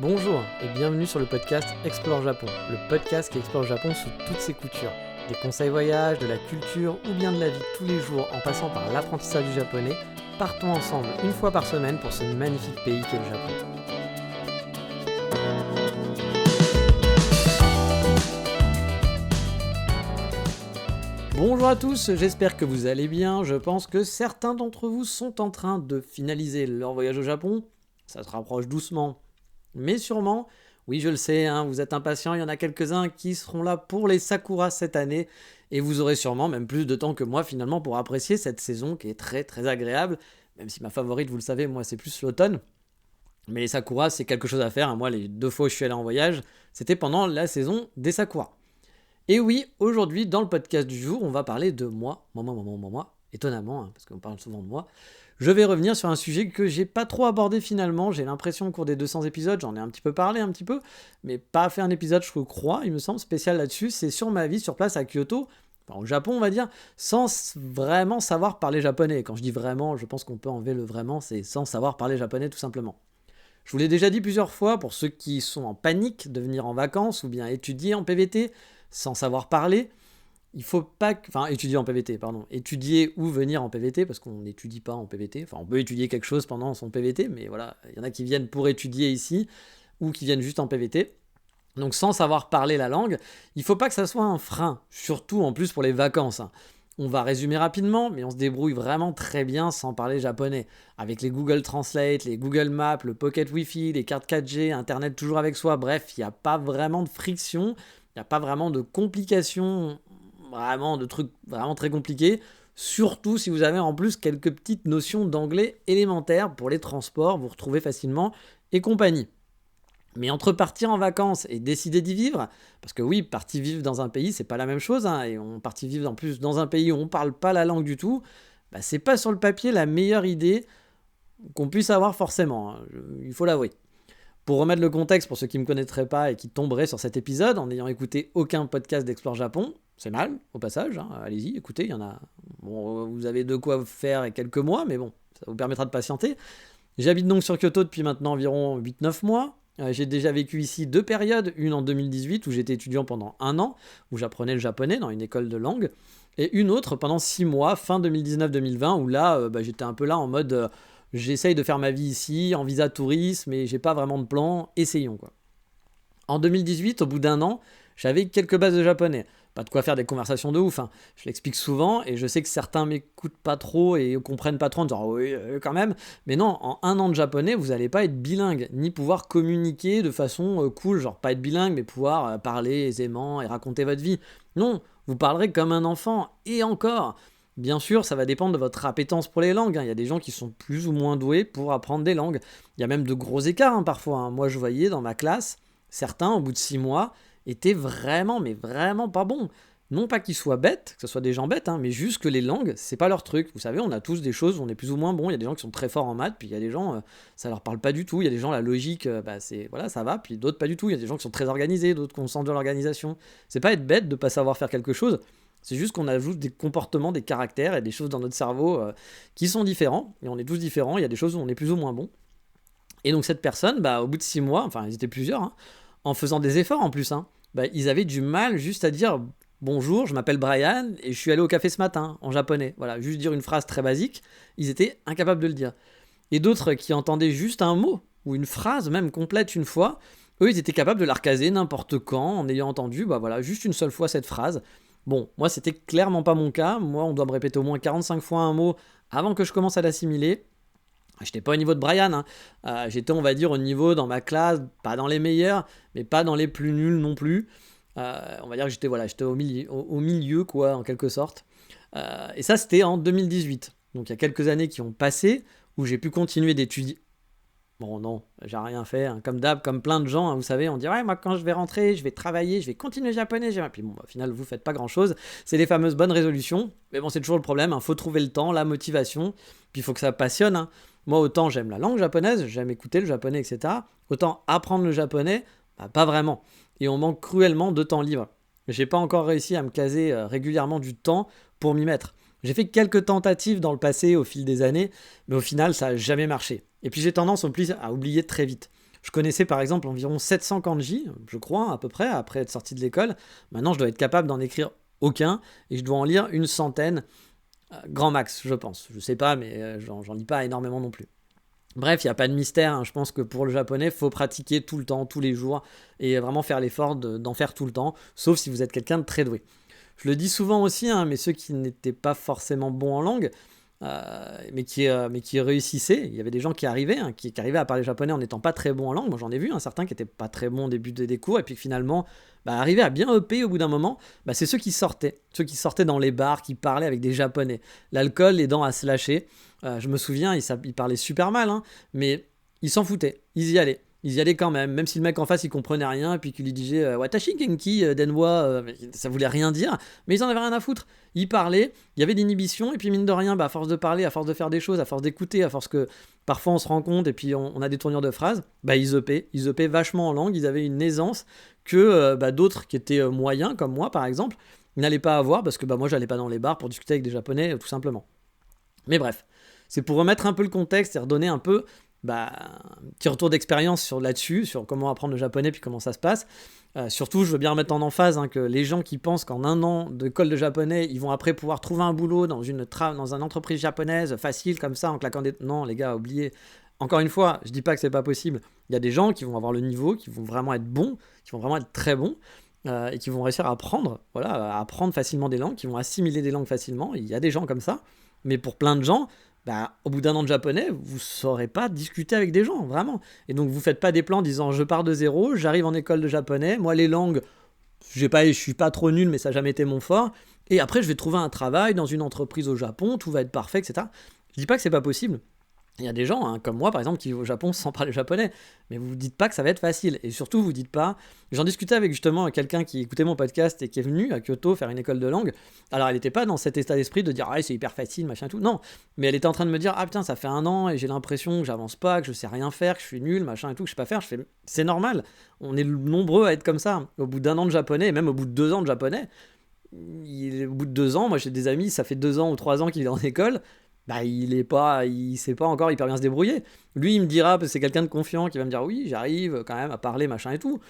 Bonjour et bienvenue sur le podcast Explore Japon, le podcast qui explore le Japon sous toutes ses coutures. Des conseils voyage, de la culture ou bien de la vie de tous les jours en passant par l'apprentissage du japonais, partons ensemble une fois par semaine pour ce magnifique pays qu'est le Japon. Bonjour à tous, j'espère que vous allez bien. Je pense que certains d'entre vous sont en train de finaliser leur voyage au Japon. Ça se rapproche doucement, mais sûrement. Oui, je le sais, vous êtes impatients, il y en a quelques-uns qui seront là pour les Sakura cette année, et vous aurez sûrement même plus de temps que moi finalement pour apprécier cette saison qui est très très agréable, même si ma favorite, vous le savez, moi c'est plus l'automne. Mais les Sakura, c'est quelque chose à faire. Moi, les 2 fois où je suis allé en voyage, c'était pendant la saison des Sakura. Et oui, aujourd'hui, dans le podcast du jour, on va parler de moi, étonnamment, parce qu'on parle souvent de moi. Je vais revenir sur un sujet que j'ai pas trop abordé finalement. J'ai l'impression au cours des 200 épisodes, j'en ai un petit peu parlé, mais pas fait un épisode, je crois, il me semble, spécial là-dessus. C'est sur ma vie sur place à Kyoto, enfin, au Japon, on va dire, sans vraiment savoir parler japonais. Quand je dis vraiment, je pense qu'on peut enlever le vraiment, c'est sans savoir parler japonais tout simplement. Je vous l'ai déjà dit plusieurs fois, pour ceux qui sont en panique de venir en vacances ou bien étudier en PVT sans savoir parler, il faut pas que... Enfin, étudier en PVT, pardon. Étudier ou venir en PVT, parce qu'on n'étudie pas en PVT. Enfin, on peut étudier quelque chose pendant son PVT, mais voilà, il y en a qui viennent pour étudier ici, ou qui viennent juste en PVT. Donc sans savoir parler la langue, il faut pas que ça soit un frein, surtout en plus pour les vacances. On va résumer rapidement, mais on se débrouille vraiment très bien sans parler japonais. Avec les Google Translate, les Google Maps, le Pocket Wi-Fi, les cartes 4G, Internet toujours avec soi, bref, il n'y a pas vraiment de friction, il n'y a pas vraiment de complications, vraiment de trucs vraiment très compliqués, surtout si vous avez en plus quelques petites notions d'anglais élémentaires pour les transports, vous retrouvez facilement et compagnie. Mais entre partir en vacances et décider d'y vivre, parce que oui, partir vivre dans un pays, c'est pas la même chose, et on partit vivre en plus dans un pays où on parle pas la langue du tout, c'est pas sur le papier la meilleure idée qu'on puisse avoir forcément, il faut l'avouer. Pour remettre le contexte pour ceux qui ne me connaîtraient pas et qui tomberaient sur cet épisode en n'ayant écouté aucun podcast d'Explore Japon, c'est mal au passage, allez-y, écoutez, il y en a. Bon, vous avez de quoi faire quelques mois, mais bon, ça vous permettra de patienter. J'habite donc sur Kyoto depuis maintenant environ 8-9 mois. J'ai déjà vécu ici 2 périodes, une en 2018 où j'étais étudiant pendant 1 an, où j'apprenais le japonais dans une école de langue, et une autre pendant 6 mois, fin 2019-2020, où là, j'étais un peu là en mode j'essaye de faire ma vie ici, en visa tourisme, et j'ai pas vraiment de plan, essayons quoi. En 2018, au bout d'1 an, j'avais quelques bases de japonais. Pas de quoi faire des conversations de ouf, je l'explique souvent, et je sais que certains m'écoutent pas trop et comprennent pas trop en disant oui, quand même. Mais non, en 1 an de japonais, vous allez pas être bilingue, ni pouvoir communiquer de façon cool, genre pas être bilingue, mais pouvoir parler aisément et raconter votre vie. Non, vous parlerez comme un enfant, et encore. Bien sûr, ça va dépendre de votre appétence pour les langues. Il y a des gens qui sont plus ou moins doués pour apprendre des langues. Il y a même de gros écarts parfois. Moi, je voyais dans ma classe, certains, au bout de 6 mois, étaient vraiment, mais vraiment pas bons. Non pas qu'ils soient bêtes, que ce soit des gens bêtes, mais juste que les langues, c'est pas leur truc. Vous savez, on a tous des choses où on est plus ou moins bon. Il y a des gens qui sont très forts en maths, puis il y a des gens, ça leur parle pas du tout. Il y a des gens, la logique, c'est voilà, ça va, puis d'autres pas du tout. Il y a des gens qui sont très organisés, d'autres qui ont le sens de l'organisation. C'est pas être bête de pas savoir faire quelque chose. C'est juste qu'on ajoute des comportements, des caractères et des choses dans notre cerveau qui sont différents. Et on est tous différents. Il y a des choses où on est plus ou moins bon. Et donc cette personne, au bout de 6 mois, enfin ils étaient plusieurs, en faisant des efforts en plus, ils avaient du mal juste à dire bonjour, je m'appelle Brian et je suis allé au café ce matin en japonais. Voilà, juste dire une phrase très basique, ils étaient incapables de le dire. Et d'autres qui entendaient juste un mot ou une phrase même complète une fois, eux ils étaient capables de la recaser n'importe quand en ayant entendu juste une seule fois cette phrase. Bon, moi c'était clairement pas mon cas. Moi on doit me répéter au moins 45 fois un mot avant que je commence à l'assimiler. J'étais pas au niveau de Brian, j'étais on va dire au niveau dans ma classe, pas dans les meilleurs, mais pas dans les plus nuls non plus. On va dire que j'étais au milieu quoi, en quelque sorte. Et ça c'était en 2018. Donc il y a quelques années qui ont passé où j'ai pu continuer d'étudier. Bon non, j'ai rien fait, comme d'hab, comme plein de gens, vous savez, on dit ouais moi quand je vais rentrer, je vais travailler, je vais continuer le japonais, puis bon au final vous faites pas grand chose, c'est les fameuses bonnes résolutions, mais bon c'est toujours le problème, faut trouver le temps, la motivation, puis il faut que ça passionne. Moi autant j'aime la langue japonaise, j'aime écouter le japonais etc, autant apprendre le japonais, pas vraiment, et on manque cruellement de temps libre. J'ai pas encore réussi à me caser régulièrement du temps pour m'y mettre. J'ai fait quelques tentatives dans le passé au fil des années, mais au final, ça n'a jamais marché. Et puis j'ai tendance en plus à oublier très vite. Je connaissais par exemple environ 700 kanji, je crois, à peu près, après être sorti de l'école. Maintenant, je dois être capable d'en écrire aucun, et je dois en lire une centaine, grand max, je pense. Je sais pas, mais j'en lis pas énormément non plus. Bref, il n'y a pas de mystère, hein. Je pense que pour le japonais, il faut pratiquer tout le temps, tous les jours, et vraiment faire l'effort d'en faire tout le temps, sauf si vous êtes quelqu'un de très doué. Je le dis souvent aussi, hein, mais ceux qui n'étaient pas forcément bons en langue, mais qui réussissaient, il y avait des gens qui arrivaient, hein, qui arrivaient à parler japonais en n'étant pas très bons en langue. Moi j'en ai vu, hein, certains qui n'étaient pas très bons au début des cours, et puis finalement arrivaient à bien EP au bout d'un moment. C'est ceux qui sortaient dans les bars, qui parlaient avec des japonais. L'alcool, les dents à se lâcher. Je me souviens, ils parlaient super mal, hein, mais ils s'en foutaient, ils y allaient. Ils y allaient quand même si le mec en face il comprenait rien, et puis qu'il lui disait Watashi Genki Denwa, ça voulait rien dire, mais ils en avaient rien à foutre. Ils parlaient, il y avait d'inhibition, et puis mine de rien, à force de parler, à force de faire des choses, à force d'écouter, à force que parfois on se rend compte, et puis on a des tournures de phrases, ils epaient vachement en langue, ils avaient une aisance que d'autres qui étaient moyens, comme moi par exemple, n'allaient pas avoir, parce que moi j'allais pas dans les bars pour discuter avec des japonais, tout simplement. Mais bref, c'est pour remettre un peu le contexte et redonner un peu un petit retour d'expérience là-dessus, sur comment apprendre le japonais puis comment ça se passe. Surtout, je veux bien remettre en emphase que les gens qui pensent qu'en un an d'école de japonais, ils vont après pouvoir trouver un boulot dans une entreprise japonaise facile comme ça, en claquant des... Non, les gars, oubliez. Encore une fois, je dis pas que c'est pas possible. Il y a des gens qui vont avoir le niveau, qui vont vraiment être bons, qui vont vraiment être très bons, et qui vont réussir à apprendre, à apprendre facilement des langues, qui vont assimiler des langues facilement. Il y a des gens comme ça. Mais pour plein de gens, au bout d'un an de japonais, vous ne saurez pas discuter avec des gens, vraiment. Et donc, vous ne faites pas des plans en disant « je pars de zéro, j'arrive en école de japonais, moi les langues, je suis pas trop nul, mais ça n'a jamais été mon fort, et après je vais trouver un travail dans une entreprise au Japon, tout va être parfait, etc. » Je dis pas que c'est pas possible. Il y a des gens, hein, comme moi par exemple, qui vont au Japon sans parler japonais, mais vous ne dites pas que ça va être facile, et surtout vous dites pas... J'en discutais avec justement quelqu'un qui écoutait mon podcast et qui est venu à Kyoto faire une école de langue. Alors elle n'était pas dans cet état d'esprit de dire ah c'est hyper facile, machin tout, non, mais elle était en train de me dire ah putain ça fait un an et j'ai l'impression que j'avance pas, que je sais rien faire, que je suis nul, machin et tout, que je sais pas faire. Je fais c'est normal, on est nombreux à être comme ça, au bout d'un an de japonais, et même au bout de 2 ans de japonais. Au bout de 2 ans, moi j'ai des amis, ça fait 2 ans ou 3 ans qu'il est en école, il sait pas encore hyper bien se débrouiller. Lui, il me dira, parce que c'est quelqu'un de confiant, qui va me dire oui, j'arrive quand même à parler, machin et tout.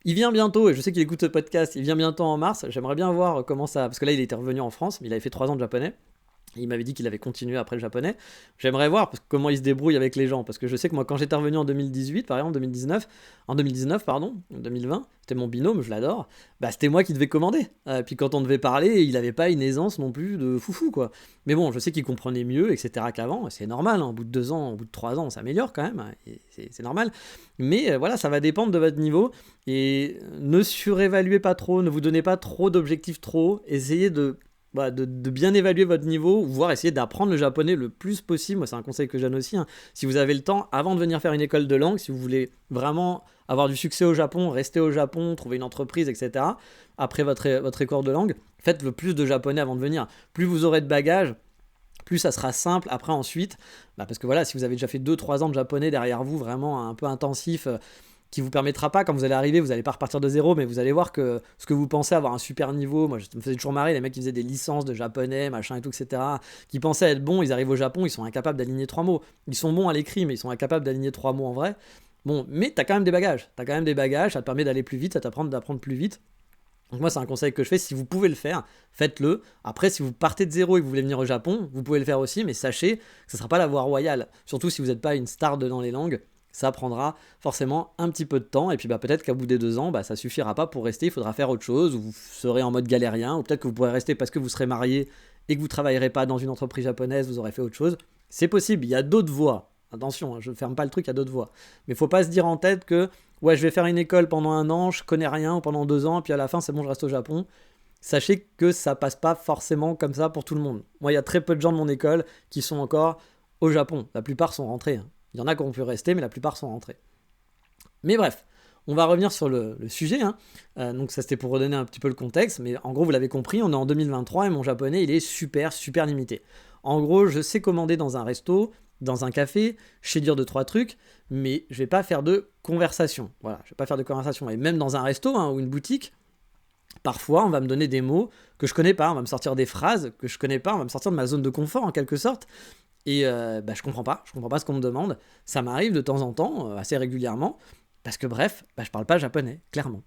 Il vient bientôt, et je sais qu'il écoute ce podcast, il vient bientôt en mars. J'aimerais bien voir comment ça. Parce que là, il était revenu en France, mais il avait fait 3 ans de japonais. Il m'avait dit qu'il avait continué après le japonais. J'aimerais voir comment il se débrouille avec les gens. Parce que je sais que moi, quand j'étais revenu en 2018, par exemple, 2020, c'était mon binôme, je l'adore. C'était moi qui devais commander. Puis quand on devait parler, il avait pas une aisance non plus de foufou, quoi. Mais bon, je sais qu'il comprenait mieux, etc. qu'avant. C'est normal, hein. Au bout de 2 ans, au bout de 3 ans, on s'améliore quand même. Et c'est normal. Mais voilà, ça va dépendre de votre niveau. Et ne surévaluez pas trop, ne vous donnez pas trop d'objectifs trop. Essayez de bien évaluer votre niveau, voire essayer d'apprendre le japonais le plus possible. Moi, c'est un conseil que je donne aussi, hein. Si vous avez le temps, avant de venir faire une école de langue, si vous voulez vraiment avoir du succès au Japon, rester au Japon, trouver une entreprise, etc., après votre école de langue, faites le plus de japonais avant de venir. Plus vous aurez de bagages, plus ça sera simple après ensuite, parce que voilà, si vous avez déjà fait 2-3 ans de japonais derrière vous, vraiment un peu intensif, qui vous permettra pas, quand vous allez arriver, vous allez pas repartir de zéro, mais vous allez voir que ce que vous pensez avoir un super niveau, moi je me faisais toujours marrer, les mecs qui faisaient des licences de japonais, machin et tout, etc., qui pensaient être bons, ils arrivent au Japon, ils sont incapables d'aligner 3 mots. Ils sont bons à l'écrit, mais ils sont incapables d'aligner 3 mots en vrai. Bon, mais t'as quand même des bagages, ça te permet d'aller plus vite, ça t'apprend d'apprendre plus vite. Donc moi c'est un conseil que je fais, si vous pouvez le faire, faites-le. Après si vous partez de zéro et que vous voulez venir au Japon, vous pouvez le faire aussi, mais sachez que ce ne sera pas la voie royale, surtout si vous n'êtes pas une star dans les langues. Ça prendra forcément un petit peu de temps, et puis peut-être qu'à bout des 2 ans, ça suffira pas pour rester, il faudra faire autre chose, ou vous serez en mode galérien, ou peut-être que vous pourrez rester parce que vous serez marié et que vous travaillerez pas dans une entreprise japonaise, vous aurez fait autre chose. C'est possible, il y a d'autres voies. Attention, je ne ferme pas le truc, il y a d'autres voies. Mais faut pas se dire en tête que ouais, je vais faire une école pendant 1 an, je connais rien, ou pendant 2 ans, puis à la fin c'est bon, je reste au Japon. Sachez que ça passe pas forcément comme ça pour tout le monde. Moi, il y a très peu de gens de mon école qui sont encore au Japon. La plupart sont rentrés. Il y en a qui ont pu rester, mais la plupart sont rentrés. Mais bref, on va revenir sur le sujet. Donc ça, c'était pour redonner un petit peu le contexte. Mais en gros, vous l'avez compris, on est en 2023 et mon japonais, il est super, super limité. En gros, je sais commander dans un resto, dans un café, je sais dire 2-3 trucs, mais je vais pas faire de conversation. Voilà, je vais pas faire de conversation. Et même dans un resto ou une boutique, parfois, on va me donner des mots que je connais pas, on va me sortir des phrases que je connais pas, on va me sortir de ma zone de confort en quelque sorte. Et je comprends pas ce qu'on me demande. Ça m'arrive de temps en temps, assez régulièrement, parce que bref, je parle pas japonais, clairement.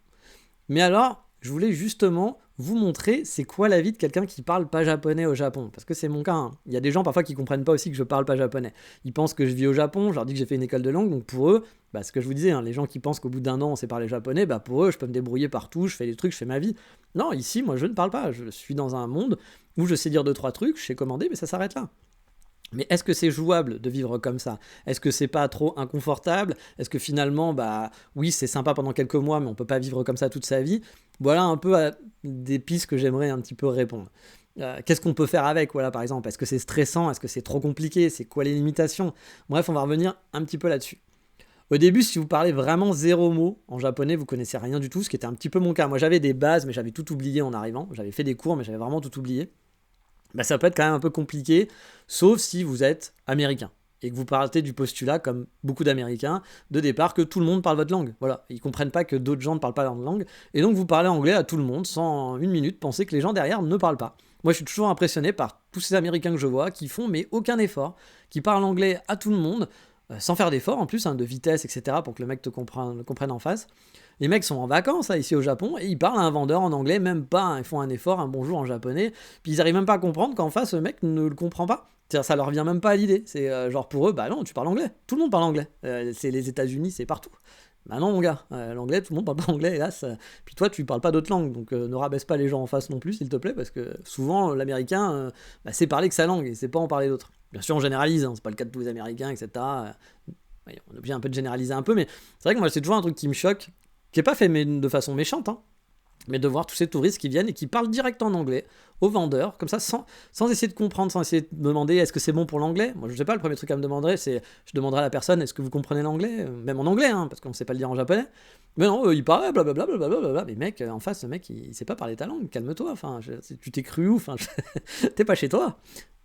Mais alors, je voulais justement vous montrer c'est quoi la vie de quelqu'un qui parle pas japonais au Japon. Parce que c'est mon cas, hein. Il y a des gens parfois qui comprennent pas aussi que je parle pas japonais. Ils pensent que je vis au Japon, je leur dis que j'ai fait une école de langue, donc pour eux, ce que je vous disais, hein, les gens qui pensent qu'au bout d'un an on sait parler japonais, pour eux je peux me débrouiller partout, je fais des trucs, je fais ma vie. Non, ici moi je ne parle pas, je suis dans un monde où je sais dire 2-3 trucs, je sais commander, mais ça s'arrête là. Mais est-ce que c'est jouable de vivre comme ça? Est-ce que c'est pas trop inconfortable? Est-ce que finalement, oui, c'est sympa pendant quelques mois, mais on peut pas vivre comme ça toute sa vie? Voilà un peu des pistes que j'aimerais un petit peu répondre. Qu'est-ce qu'on peut faire avec, voilà, par exemple? Est-ce que c'est stressant? Est-ce que c'est trop compliqué? C'est quoi les limitations? Bref, on va revenir un petit peu là-dessus. Au début, si vous parlez vraiment 0 mot en japonais, vous connaissez rien du tout, ce qui était un petit peu mon cas. Moi, j'avais des bases, mais j'avais tout oublié en arrivant. J'avais fait des cours, mais j'avais vraiment tout oublié. Ça peut être quand même un peu compliqué, sauf si vous êtes américain et que vous partez du postulat, comme beaucoup d'Américains, de départ, que tout le monde parle votre langue. Voilà, ils comprennent pas que d'autres gens ne parlent pas leur langue, et donc vous parlez anglais à tout le monde, sans une minute penser que les gens derrière ne parlent pas. Moi, je suis toujours impressionné par tous ces Américains que je vois, qui font mais aucun effort, qui parlent anglais à tout le monde, sans faire d'effort en plus, de vitesse, etc., pour que le mec te comprenne en face. Les mecs sont en vacances ici au Japon et ils parlent à un vendeur en anglais, même pas, ils font un effort, un bonjour en japonais, puis ils arrivent même pas à comprendre qu'en face le mec ne le comprend pas. C'est-à-dire, ça leur vient même pas à l'idée. C'est genre pour eux, non, tu parles anglais. Tout le monde parle anglais. C'est les États-Unis, c'est partout. Non, mon gars, l'anglais, tout le monde parle pas anglais, hélas. Puis toi, tu parles pas d'autres langues, donc ne rabaisse pas les gens en face non plus, s'il te plaît, parce que souvent, l'américain, sait parler que sa langue et sait pas en parler d'autres. Bien sûr, on généralise, c'est pas le cas de tous les Américains, etc. On est obligé un peu de généraliser un peu, mais c'est vrai que moi, c'est toujours un truc qui me choque, qui est pas fait de façon méchante, mais de voir tous ces touristes qui viennent et qui parlent direct en anglais aux vendeurs, comme ça, sans essayer de comprendre, sans essayer de demander est-ce que c'est bon pour l'anglais. Moi, je sais pas, le premier truc à me demander, c'est je demanderai à la personne est-ce que vous comprenez l'anglais, même en anglais, parce qu'on sait pas le dire en japonais. Mais non, il parle blablabla, blablabla. Mais mec, en face, le mec, il sait pas parler ta langue, calme-toi, tu t'es cru où, t'es pas chez toi.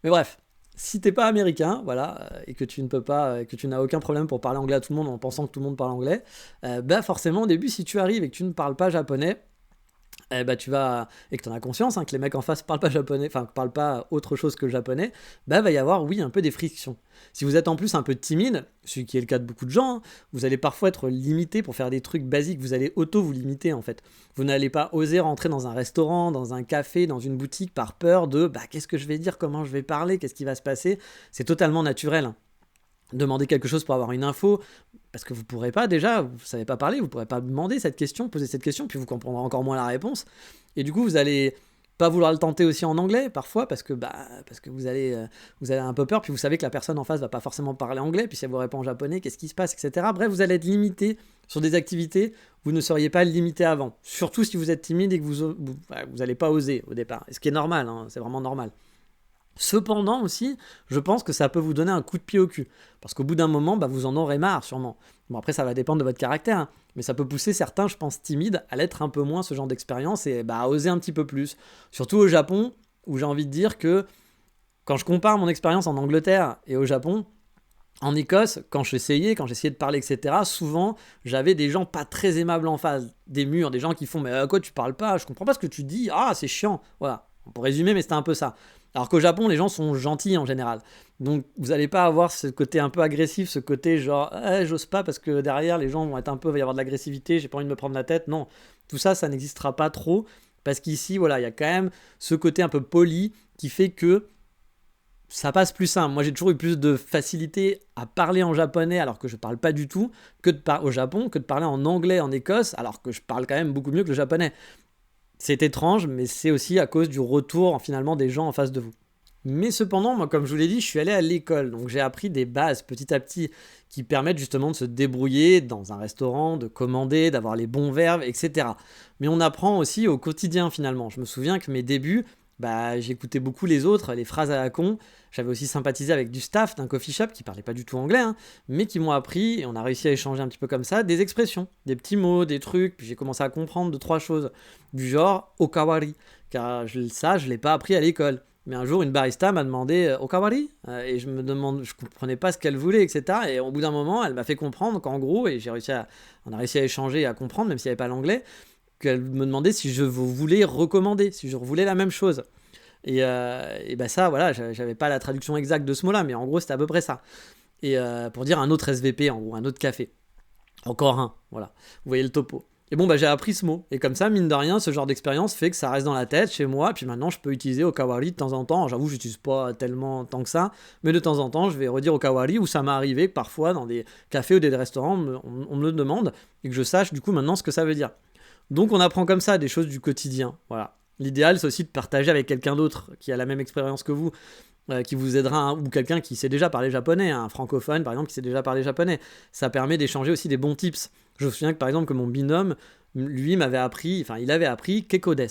Mais bref. Si t'es pas américain, voilà, et que tu ne peux pas, que tu n'as aucun problème pour parler anglais à tout le monde en pensant que tout le monde parle anglais, forcément au début, si tu arrives et que tu ne parles pas japonais, tu vas, et que tu en as conscience, que les mecs en face parlent pas japonais, parlent pas autre chose que le japonais, va y avoir, oui, un peu des frictions. Si vous êtes en plus un peu timide, ce qui est le cas de beaucoup de gens, vous allez parfois être limité pour faire des trucs basiques, vous allez vous limiter en fait. Vous n'allez pas oser rentrer dans un restaurant, dans un café, dans une boutique par peur de qu'est-ce que je vais dire, comment je vais parler, qu'est-ce qui va se passer. C'est totalement naturel. Demander quelque chose pour avoir une info, parce que vous pourrez pas déjà, vous savez pas parler, vous pourrez pas demander cette question, poser cette question, puis vous comprendrez encore moins la réponse. Et du coup, vous allez pas vouloir le tenter aussi en anglais parfois parce que vous avez un peu peur, puis vous savez que la personne en face va pas forcément parler anglais, puis si elle vous répond en japonais, qu'est-ce qui se passe, etc. Bref, vous allez être limité sur des activités où vous ne seriez pas limité avant. Surtout si vous êtes timide et que vous allez pas oser au départ. Et ce qui est normal, c'est vraiment normal. Cependant aussi, je pense que ça peut vous donner un coup de pied au cul. Parce qu'au bout d'un moment, vous en aurez marre sûrement. Bon, après, ça va dépendre de votre caractère. Mais ça peut pousser certains, je pense, timides à l'être un peu moins ce genre d'expérience et à oser un petit peu plus. Surtout au Japon, où j'ai envie de dire que quand je compare mon expérience en Angleterre et au Japon, en Écosse, quand j'essayais de parler, etc., souvent, j'avais des gens pas très aimables en face. Des murs, des gens qui font « Mais à quoi tu parles pas? Je comprends pas ce que tu dis. Ah, c'est chiant. » Voilà. Pour résumer, mais c'était un peu ça. Alors qu'au Japon, les gens sont gentils en général. Donc vous n'allez pas avoir ce côté un peu agressif, ce côté genre j'ose pas parce que derrière les gens vont être un peu, il va y avoir de l'agressivité, j'ai pas envie de me prendre la tête. Non, tout ça, ça n'existera pas trop parce qu'ici, voilà, il y a quand même ce côté un peu poli qui fait que ça passe plus simple. Moi, j'ai toujours eu plus de facilité à parler en japonais alors que je parle pas du tout au Japon que de parler en anglais en Écosse alors que je parle quand même beaucoup mieux que le japonais. C'est étrange, mais c'est aussi à cause du retour finalement des gens en face de vous. Mais cependant, moi, comme je vous l'ai dit, je suis allé à l'école, donc j'ai appris des bases petit à petit qui permettent justement de se débrouiller dans un restaurant, de commander, d'avoir les bons verbes, etc. Mais on apprend aussi au quotidien finalement. Je me souviens que mes débuts, j'écoutais beaucoup les autres, les phrases à la con. J'avais aussi sympathisé avec du staff d'un coffee shop qui parlait pas du tout anglais, mais qui m'ont appris, et on a réussi à échanger un petit peu comme ça, des expressions, des petits mots, des trucs. Puis j'ai commencé à comprendre 2-3 choses, du genre okawari, car je l'ai pas appris à l'école. Mais un jour, une barista m'a demandé okawari, et je comprenais pas ce qu'elle voulait, etc. Et au bout d'un moment, elle m'a fait comprendre qu'en gros, et on a réussi à échanger et à comprendre, même s'il n'y avait pas l'anglais, qu'elle me demandait si je voulais recommander, si je voulais la même chose. Et bah ça, voilà, j'avais pas la traduction exacte de ce mot-là, mais en gros, c'était à peu près ça. Et pour dire un autre SVP, en gros, un autre café. Encore un, voilà. Vous voyez le topo. Et bon, bah j'ai appris ce mot. Et comme ça, mine de rien, ce genre d'expérience fait que ça reste dans la tête chez moi. Puis maintenant, je peux utiliser Okawari de temps en temps. J'avoue, je n'utilise pas tellement tant que ça. Mais de temps en temps, je vais redire Okawari, où ça m'est arrivé que parfois, dans des cafés ou des restaurants, on me le demande. Et que je sache, du coup, maintenant, ce que ça veut dire. Donc, on apprend comme ça des choses du quotidien. Voilà. L'idéal, c'est aussi de partager avec quelqu'un d'autre qui a la même expérience que vous, qui vous aidera, hein, ou quelqu'un qui sait déjà parler japonais, un francophone par exemple qui sait déjà parler japonais. Ça permet d'échanger aussi des bons tips. Je me souviens que par exemple que mon binôme, lui, il avait appris kekodes,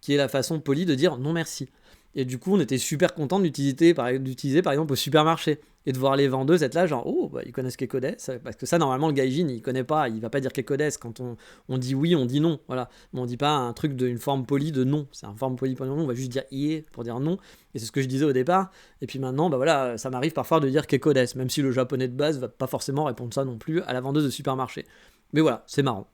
qui est la façon polie de dire non merci. Et du coup, on était super content d'utiliser par exemple au supermarché et de voir les vendeuses être là, genre oh, bah, ils connaissent kekodes, parce que ça normalement le gaijin il connaît pas, il va pas dire kekodes quand on dit oui, on dit non, voilà. Mais on dit pas un truc d'une forme polie de non, c'est une forme polie pour dire non, on va juste dire ie pour dire non, et c'est ce que je disais au départ. Et puis maintenant, bah voilà, ça m'arrive parfois de dire kekodes, même si le japonais de base va pas forcément répondre ça non plus à la vendeuse de supermarché. Mais voilà, c'est marrant.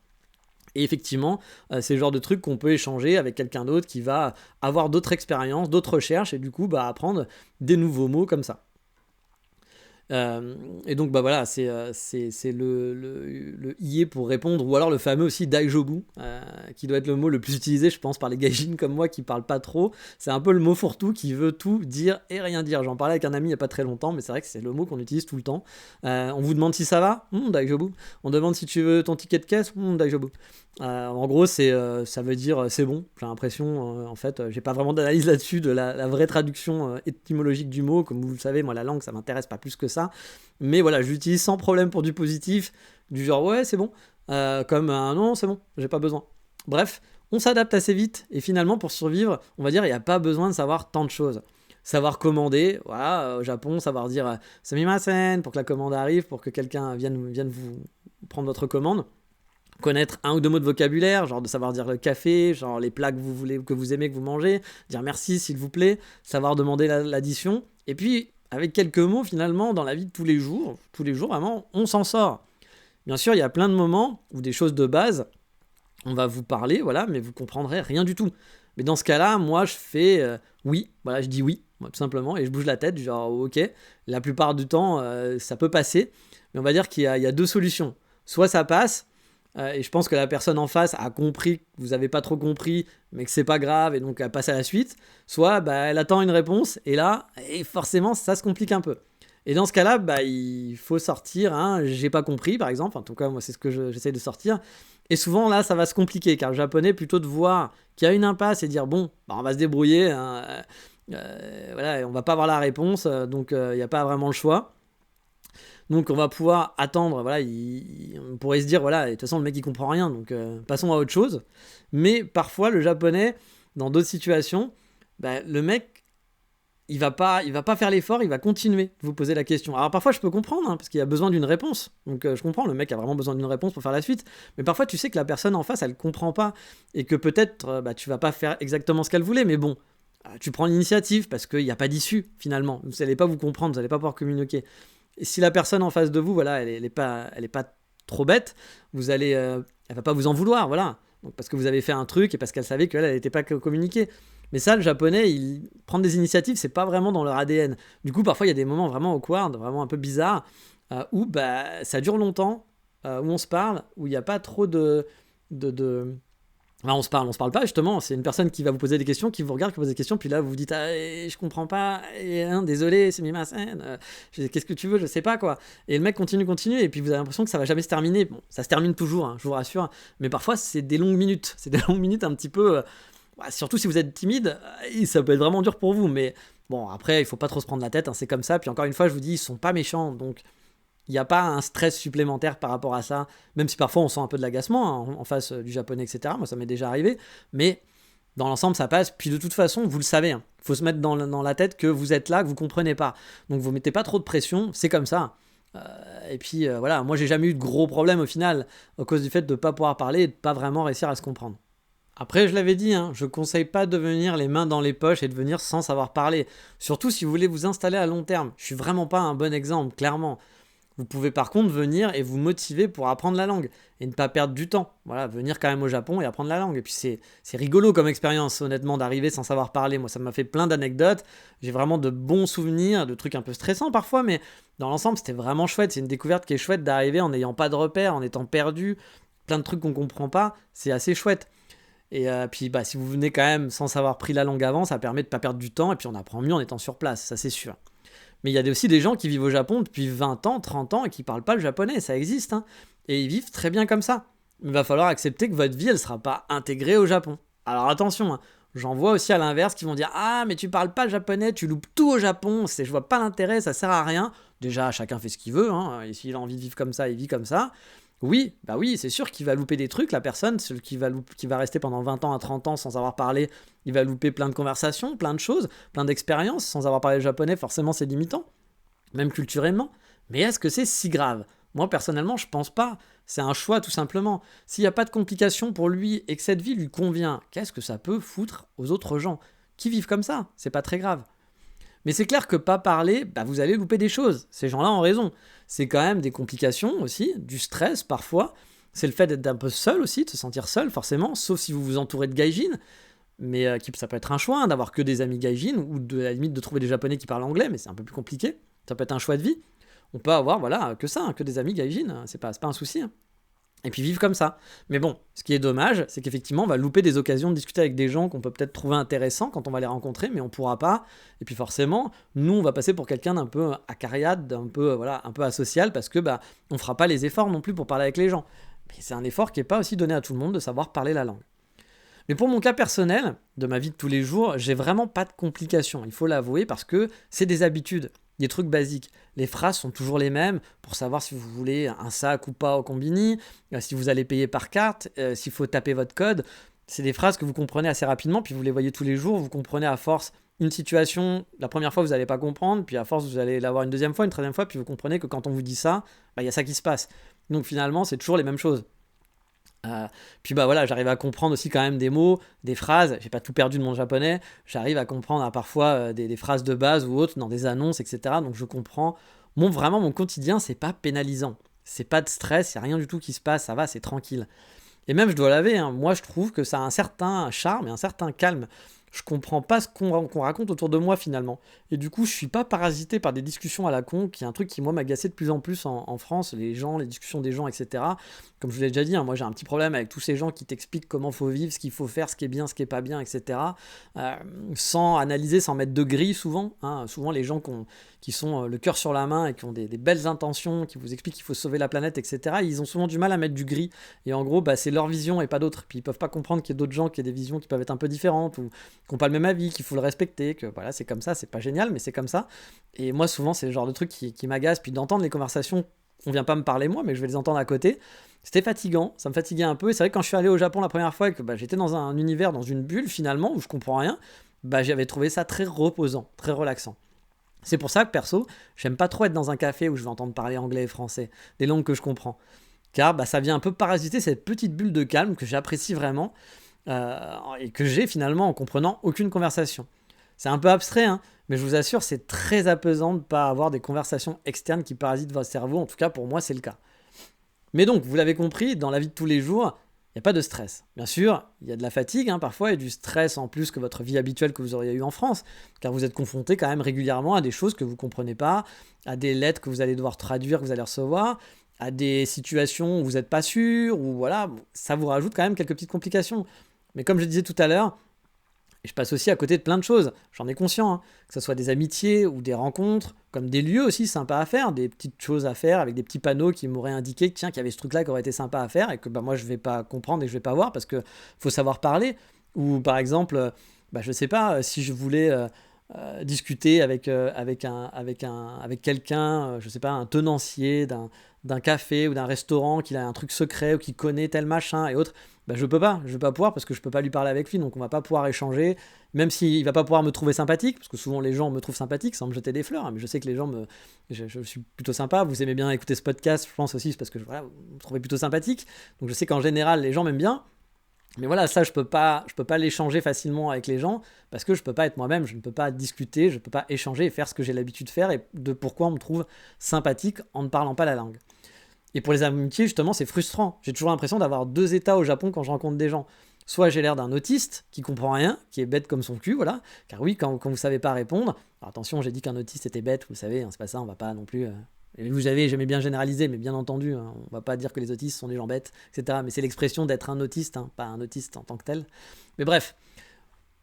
Et effectivement, c'est le genre de truc qu'on peut échanger avec quelqu'un d'autre qui va avoir d'autres expériences, d'autres recherches, et du coup bah, apprendre des nouveaux mots comme ça. Et donc bah voilà, c'est le IE pour répondre, ou alors le fameux aussi daijobu, qui doit être le mot le plus utilisé, je pense, par les gaijins comme moi qui parlent pas trop. C'est un peu le mot fourre-tout qui veut tout dire et rien dire. J'en parlais avec un ami il y a pas très longtemps, mais c'est vrai que c'est le mot qu'on utilise tout le temps. On vous demande si ça va, daijobu. On demande si tu veux ton ticket de caisse, daijobu. En gros, ça veut dire c'est bon. J'ai l'impression, en fait, j'ai pas vraiment d'analyse là-dessus de la vraie traduction étymologique du mot. Comme vous le savez, moi, la langue, ça m'intéresse pas plus que ça. Mais voilà, je l'utilise sans problème pour du positif, du genre ouais, c'est bon. Comme un non, c'est bon, j'ai pas besoin. Bref, on s'adapte assez vite. Et finalement, pour survivre, on va dire, il n'y a pas besoin de savoir tant de choses. Savoir commander, voilà, au Japon, savoir dire sumimasen pour que la commande arrive, pour que quelqu'un vienne vous prendre votre commande. Connaître un ou deux mots de vocabulaire, genre de savoir dire le café, genre les plats que vous aimez, que vous mangez, dire merci s'il vous plaît, savoir demander l'addition, et puis avec quelques mots finalement dans la vie de tous les jours vraiment, on s'en sort. Bien sûr, il y a plein de moments où des choses de base, on va vous parler, voilà, mais vous comprendrez rien du tout. Mais dans ce cas-là, moi je fais oui, voilà, je dis oui, moi, tout simplement, et je bouge la tête, genre ok, la plupart du temps ça peut passer, mais on va dire qu'il y a deux solutions. Soit ça passe, et je pense que la personne en face a compris que vous n'avez pas trop compris, mais que c'est pas grave, et donc elle passe à la suite. Soit bah, elle attend une réponse, et là, forcément, ça se complique un peu. Et dans ce cas-là, bah, il faut sortir, j'ai pas compris, par exemple. En tout cas, moi, c'est ce que j'essaie de sortir. Et souvent, là, ça va se compliquer, car le japonais, plutôt de voir qu'il y a une impasse et dire, bon, bah, on va se débrouiller, voilà, on va pas avoir la réponse, donc il n'y a pas vraiment le choix. Donc on va pouvoir attendre, voilà, on pourrait se dire, voilà, de toute façon le mec il comprend rien, donc passons à autre chose. Mais parfois le japonais, dans d'autres situations, bah, le mec, il va pas faire l'effort, il va continuer de vous poser la question. Alors parfois je peux comprendre, parce qu'il y a besoin d'une réponse. Donc je comprends, le mec a vraiment besoin d'une réponse pour faire la suite. Mais parfois tu sais que la personne en face, elle comprend pas, et que peut-être tu vas pas faire exactement ce qu'elle voulait, mais bon, tu prends l'initiative, parce qu'il n'y a pas d'issue finalement. Vous n'allez pas vous comprendre, vous n'allez pas pouvoir communiquer. Et si la personne en face de vous, voilà, elle est pas trop bête, elle va pas vous en vouloir, voilà. Donc parce que vous avez fait un truc et parce qu'elle savait qu'elle n'était pas communiquée. Mais ça, le japonais, prendre des initiatives, c'est pas vraiment dans leur ADN. Du coup, parfois, il y a des moments vraiment awkward, vraiment un peu bizarres, où bah, ça dure longtemps, où on se parle, où il n'y a pas trop de Enfin, on se parle pas justement, c'est une personne qui va vous poser des questions, qui vous regarde, qui vous pose des questions, puis là vous vous dites je comprends pas, désolé, c'est mimasen, qu'est-ce que tu veux, je sais pas quoi. Et le mec continue, et puis vous avez l'impression que ça va jamais se terminer. Bon, ça se termine toujours, je vous rassure, mais parfois c'est des longues minutes, un petit peu, surtout si vous êtes timide, ça peut être vraiment dur pour vous, mais bon, après il faut pas trop se prendre la tête, c'est comme ça, puis encore une fois je vous dis, ils sont pas méchants, donc il n'y a pas un stress supplémentaire par rapport à ça, même si parfois on sent un peu de l'agacement en face du japonais, etc. Moi, ça m'est déjà arrivé, mais dans l'ensemble, ça passe. Puis de toute façon, vous le savez, il faut se mettre dans la tête que vous êtes là, que vous comprenez pas. Donc vous mettez pas trop de pression, c'est comme ça. Et puis voilà, moi j'ai jamais eu de gros problèmes au final, à cause du fait de ne pas pouvoir parler et de pas vraiment réussir à se comprendre. Après, je l'avais dit, je conseille pas de venir les mains dans les poches et de venir sans savoir parler. Surtout si vous voulez vous installer à long terme. Je suis vraiment pas un bon exemple, clairement. Vous pouvez par contre venir et vous motiver pour apprendre la langue et ne pas perdre du temps. Voilà, venir quand même au Japon et apprendre la langue. Et puis c'est rigolo comme expérience, honnêtement, d'arriver sans savoir parler. Moi, ça m'a fait plein d'anecdotes. J'ai vraiment de bons souvenirs, de trucs un peu stressants parfois, mais dans l'ensemble, c'était vraiment chouette. C'est une découverte qui est chouette d'arriver en n'ayant pas de repères, en étant perdu, plein de trucs qu'on comprend pas. C'est assez chouette. Et puis si vous venez quand même sans savoir pris la langue avant, ça permet de ne pas perdre du temps et puis on apprend mieux en étant sur place, ça c'est sûr. Mais il y a aussi des gens qui vivent au Japon depuis 20 ans, 30 ans et qui parlent pas le japonais, ça existe. Hein, et ils vivent très bien comme ça. Il va falloir accepter que votre vie, elle sera pas intégrée au Japon. Alors attention, hein, j'en vois aussi à l'inverse qui vont dire «Ah, mais tu parles pas le japonais, tu loupes tout au Japon, je vois pas l'intérêt, ça sert à rien». Déjà, chacun fait ce qu'il veut, hein, et s'il a envie de vivre comme ça, il vit comme ça. Oui, bah oui, c'est sûr qu'il va louper des trucs, la personne, celui qui va rester pendant 20 ans à 30 ans sans avoir parlé, il va louper plein de conversations, plein de choses, plein d'expériences, sans avoir parlé le japonais, forcément c'est limitant, même culturellement. Mais est-ce que c'est si grave ? Moi personnellement, je pense pas. C'est un choix tout simplement. S'il n'y a pas de complications pour lui et que cette vie lui convient, qu'est-ce que ça peut foutre aux autres gens qui vivent comme ça ? C'est pas très grave. Mais c'est clair que pas parler, vous allez louper des choses. Ces gens-là ont raison. C'est quand même des complications aussi, du stress parfois. C'est le fait d'être un peu seul aussi, de se sentir seul forcément, sauf si vous vous entourez de gaijin. Mais ça peut être un choix, hein, d'avoir que des amis gaijin, ou à la limite de trouver des japonais qui parlent anglais, mais c'est un peu plus compliqué. Ça peut être un choix de vie. On peut avoir que ça, hein, que des amis gaijin, c'est pas un souci. Hein. Et puis vivre comme ça. Mais bon, ce qui est dommage, c'est qu'effectivement, on va louper des occasions de discuter avec des gens qu'on peut peut-être trouver intéressants quand on va les rencontrer, mais on pourra pas. Et puis forcément, nous, on va passer pour quelqu'un d'un peu acariade, d'un peu, un peu asocial, parce que on fera pas les efforts non plus pour parler avec les gens. Mais c'est un effort qui est pas aussi donné à tout le monde de savoir parler la langue. Mais pour mon cas personnel, de ma vie de tous les jours, j'ai vraiment pas de complications, il faut l'avouer, parce que c'est des habitudes, des trucs basiques. Les phrases sont toujours les mêmes pour savoir si vous voulez un sac ou pas au combini, si vous allez payer par carte, s'il faut taper votre code. C'est des phrases que vous comprenez assez rapidement, puis vous les voyez tous les jours, vous comprenez à force une situation, la première fois vous n'allez pas comprendre, puis à force vous allez l'avoir une deuxième fois, une troisième fois, puis vous comprenez que quand on vous dit ça, il y a ça qui se passe. Donc finalement, c'est toujours les mêmes choses. Puis j'arrive à comprendre aussi quand même des mots, des phrases. J'ai pas tout perdu de mon japonais. J'arrive à comprendre parfois des phrases de base ou autres dans des annonces, etc. Donc je comprends. Vraiment, mon quotidien, c'est pas pénalisant. C'est pas de stress, il n'y a rien du tout qui se passe, ça va, c'est tranquille. Et même, je dois l'avouer, hein, moi je trouve que ça a un certain charme et un certain calme. Je comprends pas ce qu'on raconte autour de moi finalement. Et du coup, je suis pas parasité par des discussions à la con, qui est un truc qui moi m'agaçait de plus en plus en France, les gens, les discussions des gens, etc. Comme je vous l'ai déjà dit, hein, moi j'ai un petit problème avec tous ces gens qui t'expliquent comment faut vivre, ce qu'il faut faire, ce qui est bien, ce qui est pas bien, etc. Sans analyser, sans mettre de grille souvent. Hein. Souvent les gens qui sont le cœur sur la main et qui ont des belles intentions, qui vous expliquent qu'il faut sauver la planète, etc. Ils ont souvent du mal à mettre du gris. Et en gros, c'est leur vision et pas d'autres. Puis ils peuvent pas comprendre qu'il y a d'autres gens qui ont des visions qui peuvent être un peu différentes ou qui n'ont pas le même avis, qu'il faut le respecter, que voilà, c'est comme ça, c'est pas génial, mais c'est comme ça. Et moi, souvent, c'est le genre de truc qui m'agace, puis d'entendre les conversations, on vient pas me parler moi, mais je vais les entendre à côté. C'était fatigant, ça me fatiguait un peu, et c'est vrai que quand je suis allé au Japon la première fois et que j'étais dans un univers, dans une bulle finalement, où je comprends rien, j'avais trouvé ça très reposant, très relaxant. C'est pour ça que perso, j'aime pas trop être dans un café où je vais entendre parler anglais et français, des langues que je comprends. Car ça vient un peu parasiter cette petite bulle de calme que j'apprécie vraiment, et que j'ai finalement en comprenant aucune conversation. C'est un peu abstrait, hein, mais je vous assure, c'est très apaisant de ne pas avoir des conversations externes qui parasitent votre cerveau. En tout cas, pour moi, c'est le cas. Mais donc, vous l'avez compris, dans la vie de tous les jours, il n'y a pas de stress. Bien sûr, il y a de la fatigue parfois et du stress en plus que votre vie habituelle que vous auriez eu en France, car vous êtes confronté quand même régulièrement à des choses que vous ne comprenez pas, à des lettres que vous allez devoir traduire, que vous allez recevoir, à des situations où vous n'êtes pas sûr, ou voilà, ça vous rajoute quand même quelques petites complications. Mais comme je disais tout à l'heure, je passe aussi à côté de plein de choses, j'en ai conscient, hein, que ce soit des amitiés ou des rencontres, comme des lieux aussi sympas à faire, des petites choses à faire avec des petits panneaux qui m'auraient indiqué que, tiens, qu'il y avait ce truc-là qui aurait été sympa à faire et que moi je vais pas comprendre et que je vais pas voir parce que faut savoir parler. Ou par exemple, je sais pas, si je voulais discuter avec quelqu'un, je sais pas, un tenancier d'un café ou d'un restaurant, qu'il a un truc secret ou qui connaît tel machin et autres, je peux pas pouvoir parce que je peux pas lui parler avec lui, donc on va pas pouvoir échanger, même s'il va pas pouvoir me trouver sympathique, parce que souvent les gens me trouvent sympathique sans me jeter des fleurs, hein, mais je sais que les gens je suis plutôt sympa, vous aimez bien écouter ce podcast, je pense aussi, c'est parce que vous me trouvez plutôt sympathique, donc je sais qu'en général les gens m'aiment bien, Mais voilà, ça, je peux pas l'échanger facilement avec les gens parce que je peux pas être moi-même, je ne peux pas discuter, je peux pas échanger et faire ce que j'ai l'habitude de faire et de pourquoi on me trouve sympathique en ne parlant pas la langue. Et pour les amitiés, justement, c'est frustrant. J'ai toujours l'impression d'avoir deux états au Japon quand je rencontre des gens. Soit j'ai l'air d'un autiste qui comprend rien, qui est bête comme son cul, voilà. Car oui, quand vous savez pas répondre, alors attention, j'ai dit qu'un autiste était bête, vous savez, hein, c'est pas ça, on va pas non plus. Et vous savez, j'aimais bien généraliser, mais bien entendu, hein, on va pas dire que les autistes sont des gens bêtes, etc. Mais c'est l'expression d'être un autiste, hein, pas un autiste en tant que tel. Mais bref,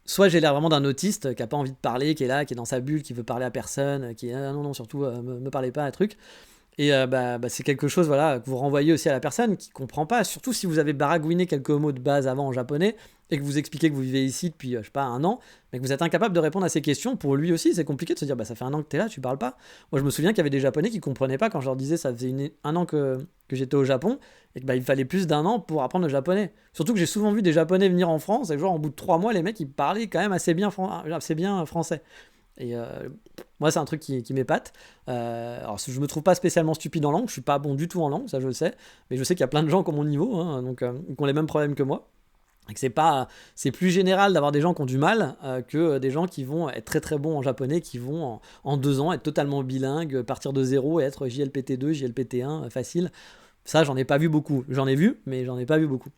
soit j'ai l'air vraiment d'un autiste qui a pas envie de parler, qui est là, qui est dans sa bulle, qui veut parler à personne, qui est non, non, surtout me parlez pas, un truc. Et c'est quelque chose voilà, que vous renvoyez aussi à la personne qui comprend pas, surtout si vous avez baragouiné quelques mots de base avant en japonais et que vous expliquez que vous vivez ici depuis, je sais pas, un an, mais que vous êtes incapable de répondre à ces questions. Pour lui aussi, c'est compliqué de se dire, ça fait un an que t'es là, tu parles pas. Moi, je me souviens qu'il y avait des Japonais qui comprenaient pas quand je leur disais, ça faisait un an que j'étais au Japon et qu'il fallait plus d'un an pour apprendre le japonais. Surtout que j'ai souvent vu des Japonais venir en France et genre, au bout de 3 mois, les mecs, ils parlaient quand même assez bien français. Et moi, c'est un truc qui m'épate. Alors, je me trouve pas spécialement stupide en langue, je suis pas bon du tout en langue, ça je le sais, mais je sais qu'il y a plein de gens qui ont mon niveau, hein, donc qui ont les mêmes problèmes que moi. Et que c'est plus général d'avoir des gens qui ont du mal que des gens qui vont être très très bons en japonais, qui vont en 2 ans être totalement bilingues, partir de zéro et être JLPT2, JLPT1 facile. Ça, j'en ai pas vu beaucoup. J'en ai vu, mais j'en ai pas vu beaucoup.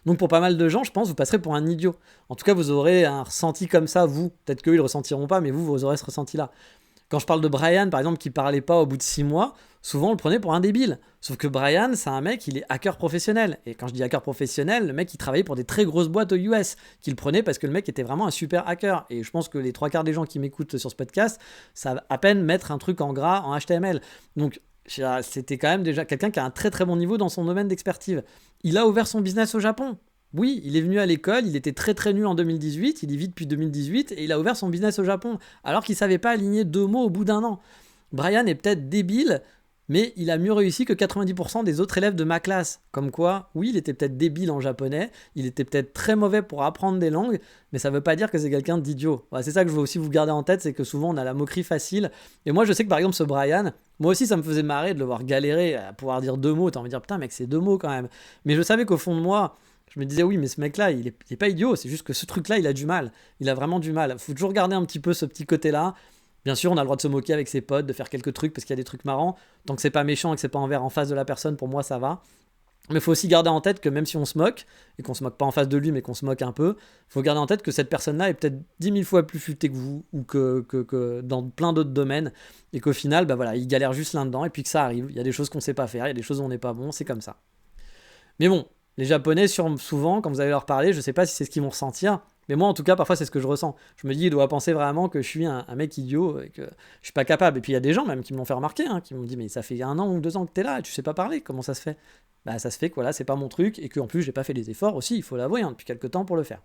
Donc pour pas mal de gens, je pense, vous passerez pour un idiot. En tout cas, vous aurez un ressenti comme ça, vous. Peut-être qu'eux, ils le ressentiront pas, mais vous aurez ce ressenti-là. Quand je parle de Brian, par exemple, qui parlait pas au bout de 6 mois, souvent on le prenait pour un débile. Sauf que Brian, c'est un mec, il est hacker professionnel. Et quand je dis hacker professionnel, le mec, il travaillait pour des très grosses boîtes aux US, qui le prenait parce que le mec était vraiment un super hacker. Et je pense que les 3 quarts des gens qui m'écoutent sur ce podcast savent à peine mettre un truc en gras en HTML. Donc c'était quand même déjà quelqu'un qui a un très très bon niveau dans son domaine d'expertise. Il a ouvert son business au Japon. Oui, il est venu à l'école, il était très très nul en 2018, il y vit depuis 2018 et il a ouvert son business au Japon alors qu'il savait pas aligner 2 mots au bout d'un an. Brian est peut-être débile, mais il a mieux réussi que 90% des autres élèves de ma classe. Comme quoi, oui, il était peut-être débile en japonais, il était peut-être très mauvais pour apprendre des langues, mais ça veut pas dire que c'est quelqu'un d'idiot. Voilà, c'est ça que je veux aussi vous garder en tête, c'est que souvent on a la moquerie facile. Et moi je sais que par exemple ce Brian, moi aussi ça me faisait marrer de le voir galérer à pouvoir dire 2 mots, t'as envie de dire putain mec c'est 2 mots quand même. Mais je savais qu'au fond de moi, je me disais oui mais ce mec là il est pas idiot, c'est juste que ce truc là il a du mal, il a vraiment du mal. Faut toujours garder un petit peu ce petit côté là. Bien sûr, on a le droit de se moquer avec ses potes, de faire quelques trucs parce qu'il y a des trucs marrants. Tant que c'est pas méchant et que c'est pas envers en face de la personne, pour moi ça va. Mais il faut aussi garder en tête que même si on se moque, et qu'on se moque pas en face de lui, mais qu'on se moque un peu, il faut garder en tête que cette personne-là est peut-être 10 000 fois plus futée que vous, ou que dans plein d'autres domaines, et qu'au final, voilà, il galère juste là-dedans, et puis que ça arrive. Il y a des choses qu'on sait pas faire, il y a des choses où on n'est pas bon, c'est comme ça. Mais bon, les Japonais, souvent, quand vous allez leur parler, je sais pas si c'est ce qu'ils vont ressentir, mais moi, en tout cas, parfois, c'est ce que je ressens. Je me dis, il doit penser vraiment que je suis un mec idiot et que je suis pas capable. Et puis, il y a des gens même qui m'ont fait remarquer, hein, qui m'ont dit, mais ça fait 1 an ou 2 ans que t'es là et tu sais pas parler. Comment ça se fait? Bah, ça se fait que voilà, c'est pas mon truc et qu'en plus, j'ai pas fait les efforts aussi, il faut l'avouer, hein, depuis quelques temps pour le faire.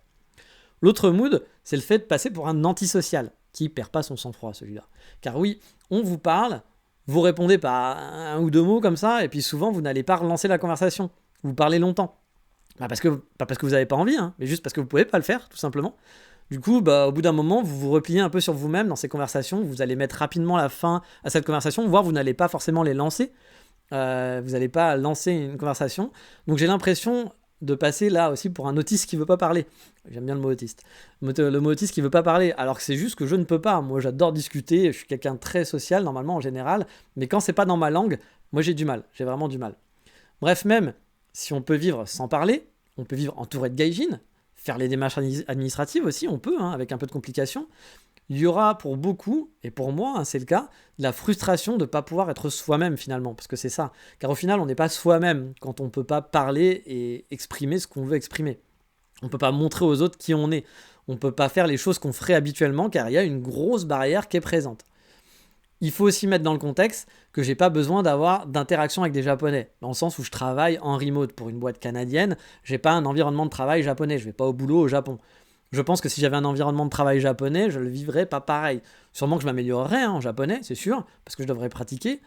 L'autre mood, c'est le fait de passer pour un antisocial, qui perd pas son sang-froid, celui-là. Car oui, on vous parle, vous répondez par 1 ou 2 mots comme ça, et puis souvent, vous n'allez pas relancer la conversation. Vous parlez longtemps. Pas parce que vous n'avez pas envie, hein, mais juste parce que vous pouvez pas le faire, tout simplement. Du coup, au bout d'un moment, vous vous repliez un peu sur vous-même dans ces conversations, vous allez mettre rapidement la fin à cette conversation, voire vous n'allez pas forcément les lancer. Vous n'allez pas lancer une conversation. Donc j'ai l'impression de passer là aussi pour un autiste qui veut pas parler. J'aime bien le mot autiste. Le mot autiste qui veut pas parler, alors que c'est juste que je ne peux pas. Moi j'adore discuter, je suis quelqu'un de très social normalement en général, mais quand c'est pas dans ma langue, moi j'ai du mal, j'ai vraiment du mal. Bref, même si on peut vivre sans parler, on peut vivre entouré de gaijin, faire les démarches administratives aussi, on peut, hein, avec un peu de complication. Il y aura pour beaucoup, et pour moi, hein, c'est le cas, de la frustration de ne pas pouvoir être soi-même finalement, parce que c'est ça. Car au final, on n'est pas soi-même quand on ne peut pas parler et exprimer ce qu'on veut exprimer. On ne peut pas montrer aux autres qui on est. On ne peut pas faire les choses qu'on ferait habituellement, car il y a une grosse barrière qui est présente. Il faut aussi mettre dans le contexte que j'ai pas besoin d'avoir d'interaction avec des Japonais, dans le sens où je travaille en remote pour une boîte canadienne, j'ai pas un environnement de travail japonais, je vais pas au boulot au Japon. Je pense que si j'avais un environnement de travail japonais, je le vivrais pas pareil. Sûrement que je m'améliorerais en japonais, c'est sûr, parce que je devrais pratiquer.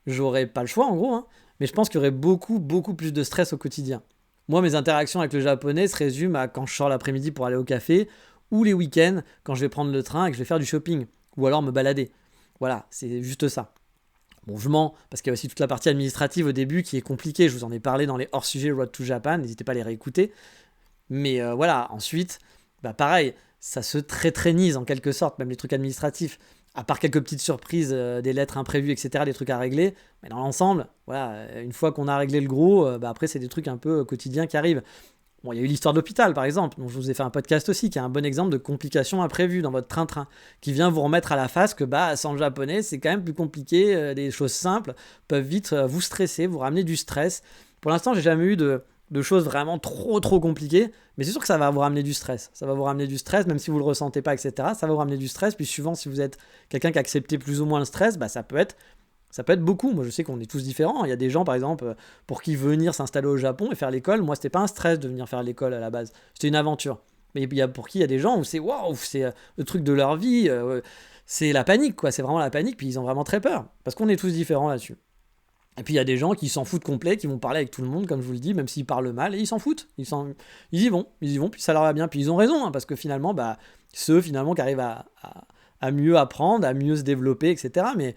J'aurais pas le choix en gros, hein, mais je pense qu'il y aurait beaucoup plus de stress au quotidien. Moi, mes interactions avec le japonais se résument à quand je sors l'après-midi pour aller au café, ou les week-ends quand je vais prendre le train et que je vais faire du shopping, ou alors me balader. Voilà, c'est juste ça. Bon, je mens, parce qu'il y a aussi toute la partie administrative au début qui est compliquée. Je vous en ai parlé dans les hors-sujets Road to Japan, n'hésitez pas à les réécouter. Mais voilà, ensuite, bah pareil, ça se traîtrénise en quelque sorte, même les trucs administratifs. À part quelques petites surprises, des lettres imprévues, etc., des trucs à régler. Mais dans l'ensemble, voilà, une fois qu'on a réglé le gros, bah après, c'est des trucs un peu quotidiens qui arrivent. Bon, il y a eu l'histoire de l'hôpital, par exemple, dont je vous ai fait un podcast aussi, qui est un bon exemple de complications imprévues dans votre train-train, qui vient vous remettre à la face que, bah, sans le japonais, c'est quand même plus compliqué, des choses simples peuvent vite vous stresser, vous ramener du stress. Pour l'instant, j'ai jamais eu de choses vraiment trop compliquées, mais c'est sûr que ça va vous ramener du stress. Ça va vous ramener du stress, même si vous le ressentez pas, etc. Ça va vous ramener du stress, puis suivant si vous êtes quelqu'un qui a accepté plus ou moins le stress, bah, ça peut être beaucoup. Moi, je sais qu'on est tous différents. Il y a des gens, par exemple, pour qui venir s'installer au Japon et faire l'école, moi, c'était pas un stress de venir faire l'école à la base. C'était une aventure. Mais pour qui il y a des gens où c'est waouh, c'est le truc de leur vie, c'est la panique, quoi. C'est vraiment la panique, puis ils ont vraiment très peur. Parce qu'on est tous différents là-dessus. Et puis il y a des gens qui s'en foutent complet, qui vont parler avec tout le monde, comme je vous le dis, même s'ils parlent mal, et ils s'en foutent. Ils y vont, puis ça leur va bien. Puis ils ont raison, hein, parce que finalement, bah, ceux finalement qui arrivent à mieux apprendre, à mieux se développer, etc. Mais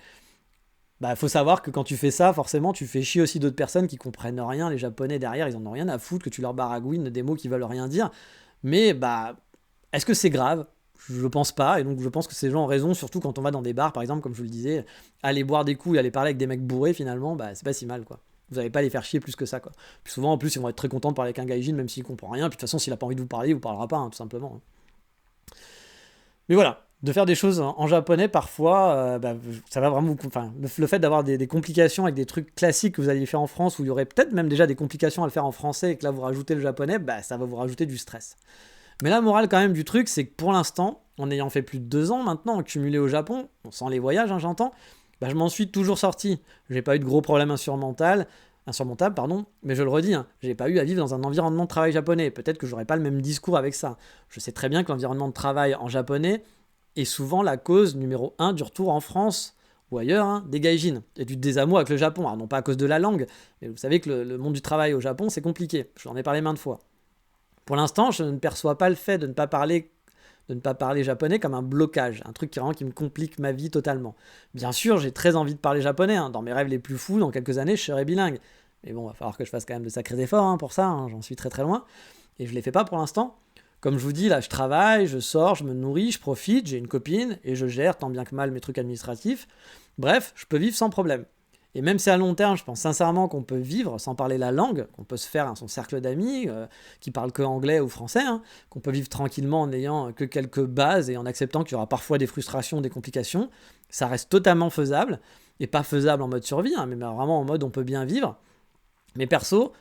bah, faut savoir que quand tu fais ça, forcément, tu fais chier aussi d'autres personnes qui comprennent rien. Les Japonais derrière, ils en ont rien à foutre que tu leur baragouines des mots qui veulent rien dire. Mais bah, est-ce que c'est grave? Je pense pas. Et donc, je pense que ces gens ont raison, surtout quand on va dans des bars, par exemple, comme je vous le disais, aller boire des coups et aller parler avec des mecs bourrés, finalement, bah, c'est pas si mal, quoi. Vous n'allez pas les faire chier plus que ça, quoi. Puis souvent, en plus, ils vont être très contents de parler avec un gaijin, même s'il comprend rien. Puis de toute façon, s'il a pas envie de vous parler, il vous parlera pas, hein, tout simplement, hein. Mais voilà, de faire des choses en japonais, parfois, bah, ça va vraiment enfin, le fait d'avoir des complications avec des trucs classiques que vous alliez faire en France, où il y aurait peut-être même déjà des complications à le faire en français, et que là, vous rajoutez le japonais, bah, ça va vous rajouter du stress. Mais la morale, quand même, du truc, c'est que pour l'instant, en ayant fait plus de 2 ans maintenant, cumulé au Japon, bon, sans les voyages, hein, j'entends, bah, je m'en suis toujours sorti. J'ai pas eu de gros problèmes insurmontables, pardon, mais je le redis, hein, j'ai pas eu à vivre dans un environnement de travail japonais. Peut-être que j'aurais pas le même discours avec ça. Je sais très bien que l'environnement de travail en japonais est souvent la cause numéro 1 du retour en France ou ailleurs, hein, des gaijins et du désamour avec le Japon. Alors non pas à cause de la langue, mais vous savez que le monde du travail au Japon, c'est compliqué. Je vous en ai parlé maintes fois. Pour l'instant, je ne perçois pas le fait de ne pas parler japonais comme un blocage, un truc qui me complique ma vie totalement. Bien sûr, j'ai très envie de parler japonais, hein. Dans mes rêves les plus fous, dans quelques années, je serai bilingue. Mais bon, il va falloir que je fasse quand même de sacrés efforts, hein, pour ça, hein. J'en suis très loin. Et je ne les fais pas pour l'instant. Comme je vous dis, là, je travaille, je sors, je me nourris, je profite, j'ai une copine, et je gère tant bien que mal mes trucs administratifs. Bref, je peux vivre sans problème. Et même si à long terme, je pense sincèrement qu'on peut vivre sans parler la langue, qu'on peut se faire son cercle d'amis qui parlent que anglais ou français, hein, qu'on peut vivre tranquillement en n'ayant que quelques bases et en acceptant qu'il y aura parfois des frustrations, des complications, ça reste totalement faisable, et pas faisable en mode survie, hein, mais vraiment en mode on peut bien vivre. Mais perso,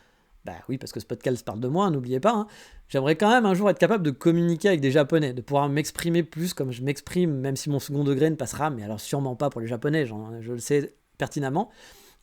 bah oui, parce que ce podcast parle de moi, hein, n'oubliez pas, hein, j'aimerais quand même un jour être capable de communiquer avec des Japonais, de pouvoir m'exprimer plus comme je m'exprime, même si mon second degré ne passera, mais alors sûrement pas pour les Japonais, je le sais pertinemment.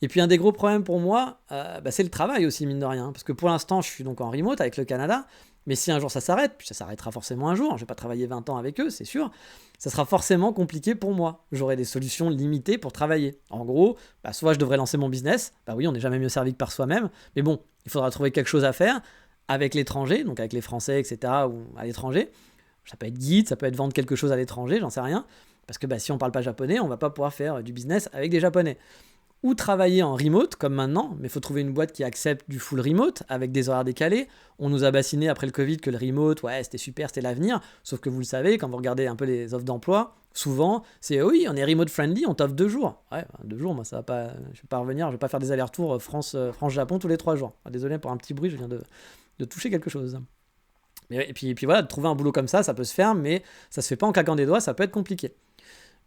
Et puis un des gros problèmes pour moi, bah, c'est le travail aussi, mine de rien. Parce que pour l'instant, je suis donc en remote avec le Canada, mais si un jour ça s'arrête, puis ça s'arrêtera forcément un jour, je vais pas travailler 20 ans avec eux, c'est sûr, ça sera forcément compliqué pour moi. J'aurai des solutions limitées pour travailler. En gros, bah, soit je devrais lancer mon business, bah oui, on n'est jamais mieux servi que par soi-même, mais bon, il faudra trouver quelque chose à faire avec l'étranger, donc avec les Français, etc., ou à l'étranger. Ça peut être guide, ça peut être vendre quelque chose à l'étranger, j'en sais rien. Parce que bah, si on parle pas japonais, on va pas pouvoir faire du business avec des Japonais. Ou travailler en remote, comme maintenant, mais il faut trouver une boîte qui accepte du full remote, avec des horaires décalés. On nous a bassiné après le Covid que le remote, ouais, c'était super, c'était l'avenir. Sauf que vous le savez, quand vous regardez un peu les offres d'emploi, souvent, c'est oui, on est remote friendly, on t'offre 2 jours. Ouais, 2 jours, moi, ça va pas, je vais pas revenir, je vais pas faire des allers-retours France-Japon tous les 3 jours. Ah, désolé pour un petit bruit, je viens de toucher quelque chose. Et puis voilà, de trouver un boulot comme ça peut se faire, mais ça se fait pas en claquant des doigts, ça peut être compliqué.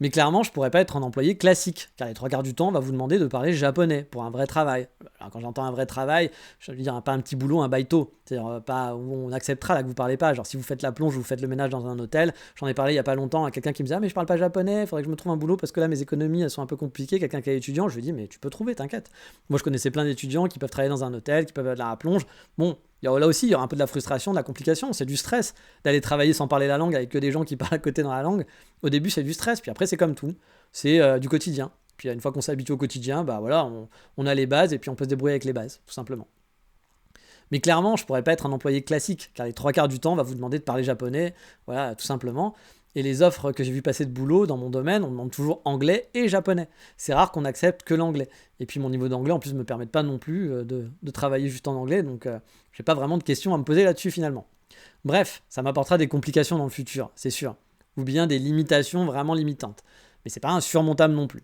Mais clairement, je pourrais pas être un employé classique, car les 3 quarts du temps, on va vous demander de parler japonais pour un vrai travail. Alors quand j'entends un vrai travail, je veux dire pas un petit boulot, un baito, c'est-à-dire pas où on acceptera là que vous parlez pas. Genre si vous faites la plonge, vous faites le ménage dans un hôtel. J'en ai parlé il y a pas longtemps à quelqu'un qui me disait ah mais je parle pas japonais, faudrait que je me trouve un boulot parce que là mes économies elles sont un peu compliquées. Quelqu'un qui est étudiant, je lui dis mais tu peux trouver, t'inquiète. Moi je connaissais plein d'étudiants qui peuvent travailler dans un hôtel, qui peuvent faire de la plonge. Bon. Là aussi, il y aura un peu de la frustration, de la complication, c'est du stress d'aller travailler sans parler la langue avec que des gens qui parlent à côté dans la langue. Au début, c'est du stress, puis après, c'est comme tout, c'est du quotidien. Puis une fois qu'on s'habitue au quotidien, bah voilà, on a les bases et puis on peut se débrouiller avec les bases, tout simplement. Mais clairement, je pourrais pas être un employé classique, car les 3 quarts du temps, on va vous demander de parler japonais, voilà, tout simplement. Et les offres que j'ai vu passer de boulot dans mon domaine, on demande toujours anglais et japonais. C'est rare qu'on accepte que l'anglais. Et puis mon niveau d'anglais en plus ne me permet pas non plus de travailler juste en anglais, donc j'ai pas vraiment de questions à me poser là-dessus finalement. Bref, ça m'apportera des complications dans le futur, c'est sûr. Ou bien des limitations vraiment limitantes. Mais c'est pas insurmontable non plus.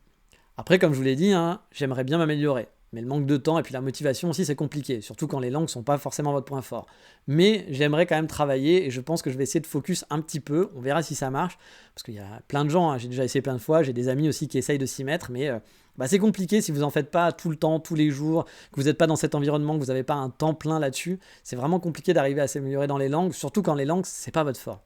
Après, comme je vous l'ai dit, j'aimerais bien m'améliorer. Mais le manque de temps et puis la motivation aussi, c'est compliqué, surtout quand les langues sont pas forcément votre point fort. Mais j'aimerais quand même travailler et je pense que je vais essayer de focus un petit peu. On verra si ça marche, parce qu'il y a plein de gens, j'ai déjà essayé plein de fois, j'ai des amis aussi qui essayent de s'y mettre, mais c'est compliqué si vous en faites pas tout le temps, tous les jours, que vous n'êtes pas dans cet environnement, que vous n'avez pas un temps plein là-dessus. C'est vraiment compliqué d'arriver à s'améliorer dans les langues, surtout quand les langues, c'est pas votre fort.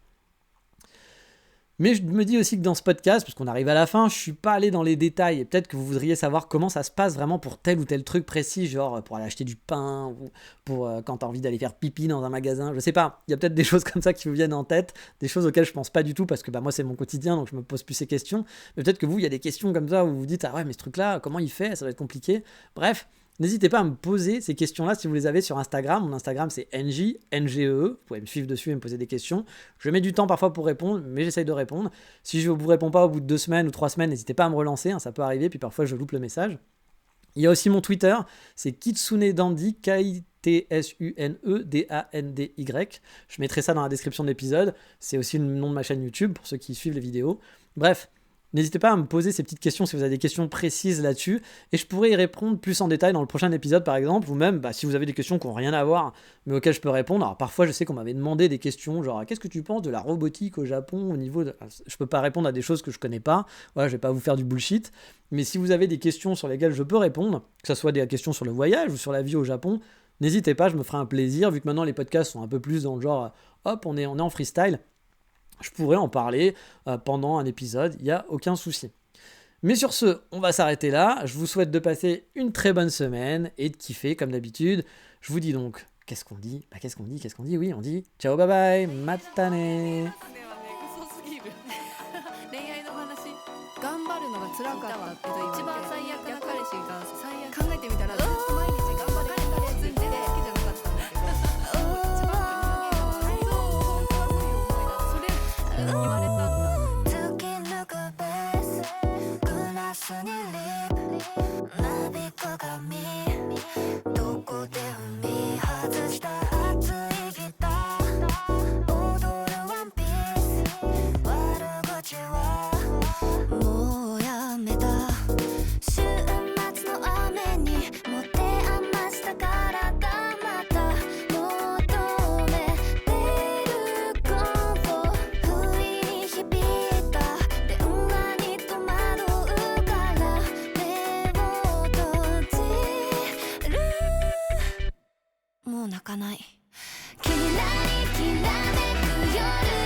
Mais je me dis aussi que dans ce podcast, parce qu'on arrive à la fin, je suis pas allé dans les détails et peut-être que vous voudriez savoir comment ça se passe vraiment pour tel ou tel truc précis, genre pour aller acheter du pain ou pour quand t'as envie d'aller faire pipi dans un magasin, je sais pas, il y a peut-être des choses comme ça qui vous viennent en tête, des choses auxquelles je pense pas du tout parce que moi c'est mon quotidien donc je me pose plus ces questions, mais peut-être que vous il y a des questions comme ça où vous vous dites ah ouais mais ce truc là comment il fait, ça va être compliqué, bref. N'hésitez pas à me poser ces questions-là si vous les avez sur Instagram. Mon Instagram, c'est NGE. Vous pouvez me suivre dessus et me poser des questions. Je mets du temps parfois pour répondre, mais j'essaye de répondre. Si je ne vous réponds pas au bout de 2 semaines ou 3 semaines, n'hésitez pas à me relancer, ça peut arriver, puis parfois je loupe le message. Il y a aussi mon Twitter, c'est Kitsune Dandy, Kitsune-Dandy. Je mettrai ça dans la description de l'épisode. C'est aussi le nom de ma chaîne YouTube pour ceux qui suivent les vidéos. Bref. N'hésitez pas à me poser ces petites questions si vous avez des questions précises là-dessus et je pourrais y répondre plus en détail dans le prochain épisode par exemple ou même si vous avez des questions qui n'ont rien à voir mais auxquelles je peux répondre. Alors parfois je sais qu'on m'avait demandé des questions genre qu'est-ce que tu penses de la robotique au Japon au niveau de... Je peux pas répondre à des choses que je connais pas, voilà, je vais pas vous faire du bullshit, mais si vous avez des questions sur lesquelles je peux répondre, que ce soit des questions sur le voyage ou sur la vie au Japon, n'hésitez pas, je me ferai un plaisir vu que maintenant les podcasts sont un peu plus dans le genre hop on est en freestyle. Je pourrais en parler pendant un épisode, il n'y a aucun souci. Mais sur ce, on va s'arrêter là. Je vous souhaite de passer une très bonne semaine et de kiffer comme d'habitude. Je vous dis donc, qu'est-ce qu'on dit ? Oui, on dit ciao, bye bye, matane. 泣かない。きらりきらめく夜